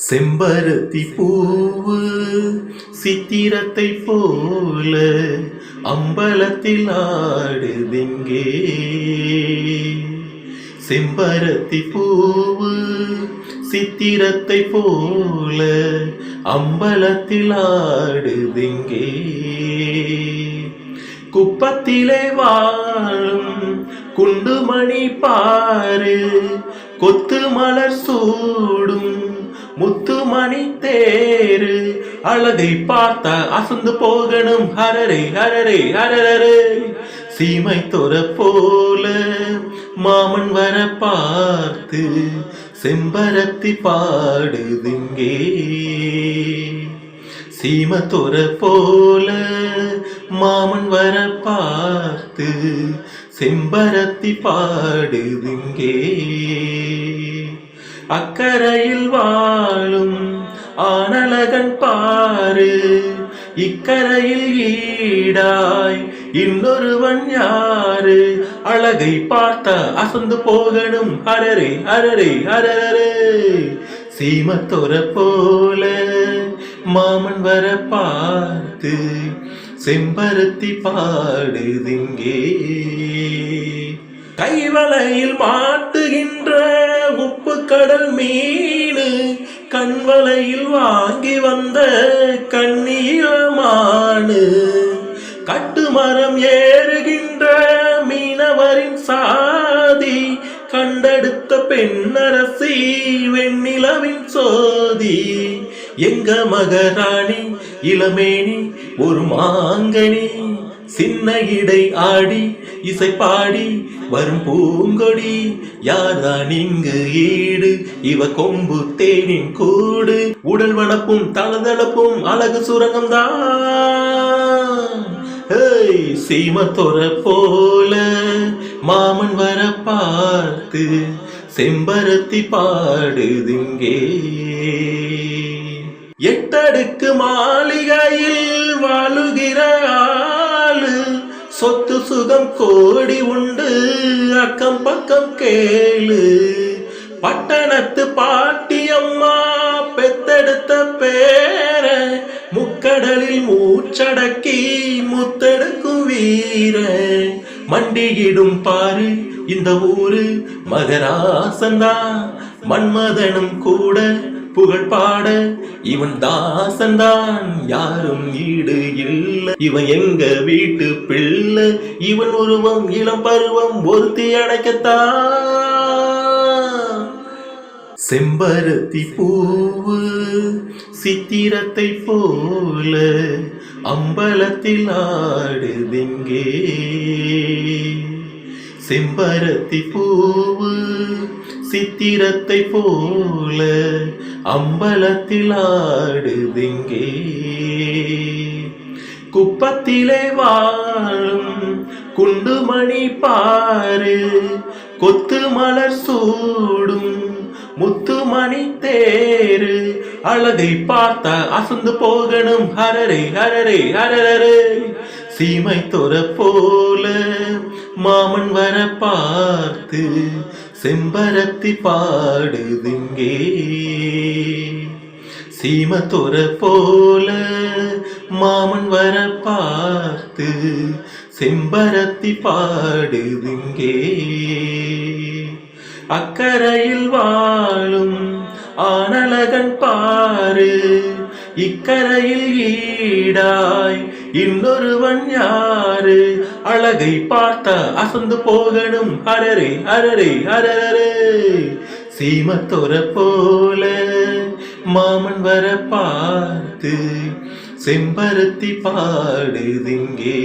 செம்பருத்தி பூவு சித்திரத்தை போல அம்பலத்தில் ஆடுதிங்கே. செம்பருத்தி பூவு சித்திரத்தை போல அம்பலத்தில் ஆடுதிங்கே. குப்பத்திலே வாழும் குண்டுமணி பாரு, கொத்து மலர் சூடும் முத்துமணி தேரு, அழகை பார்த்தா அசந்து போகணும். ஹரரே ஹரரே ஹரரே, சீமை தொர போல மாமன் வர பார்த்து செம்பருத்தி பாடுதிங்கே. சீமை தொர போல மாமன் வர பார்த்து செம்பருத்தி பாடுதிங்கே. அக்கரையில் வாழும் ஆனழகன் பாரு, இக்கரையில் ஈடாய் இன்னொருவன் யாரு, அழகை பார்த்தா அசந்து போகணும். ஹரரே ஹரரே ஹரரே, சீமத்தொர போல மாமன் வர பார்த்து செம்பருத்தி பாடுதிங்கே. கைவளையில் மாட்டுகின்ற உப்பு கடல் மீனு, கண்வளையில் வாங்கி வந்த கண்ணீரமானு, கட்டுமரம் ஏறுகின்ற மீனவரின் சாதி, கண்டெடுத்த பெண்ணரசி வெண்ணிலவின் சோதி. எங்க மகராணி இளமேனி ஒரு மாங்கனி, சின்ன இடை ஆடி இசை பாடி வரும் பூங்கொடி, யார்தான் இங்கு ஈடு, இவ கொம்பு தேனின் கூடு. உடல் வனப்பும் தளதளப்பும் அழகு சுரங்கம் தான். சீமத்தொர போல மாமன் வர பார்த்து செம்பருத்தி பாடுதிங்கே. எட்டடுக்கு மாளிகையில் வாழுகிற ஆளு, சொத்து சுகம் கோடி உண்டு அக்கம் பக்கம் கேளு. பட்டணத்து பாட்டியம்மா பெத்தெடுத்த பேர, முக்கடலில் மூச்சடக்கி முத்தெடுக்கும் வீர. மண்டியிடும் பாரு இந்த ஊரு மகராசந்தான், மன்மதனும் கூட புகழ் பாட இவன் தாசன்தான். யாரும் ஈடு இல்லை, இவன் எங்க வீட்டு பிள்ளை. இவன் உருவம் இளம் பருவம் ஒருத்தி அடைக்கத்தான். செம்பருத்தி பூவு சித்திரத்தை போல அம்பலத்தில் ஆடுதிங்கே. செம்பருத்தி பூவு சித்திரத்தை போல அம்பலத்தில் ஆடுதிங்கே. குப்பத்திலே வாழும் குண்டுமணி பாரு, கொத்து மலர் சூடும் முத்துமணி தேரு, அழகை பார்த்தா அசந்து போகணும். ஹரரே ஹரரே ஹரரே, சீமை தொர போல மாமன் வர பார்த்து செம்பருத்தி பாடுதிங்கே. சீமத்தொர போல மாமன் வர பார்த்து செம்பருத்தி பாடுதிங்கே. அக்கரையில் வாழும் ஆனழகன் பாரு, இக்கரையில் ஈடாய் இன்னொருவன் யாரு, அழகை பார்த்தா அசந்து போகணும். ஹரரே ஹரரே ஹரரே, சீமத்தொர போல மாமன் வர பார்த்து செம்பருத்தி பாடுதிங்கே.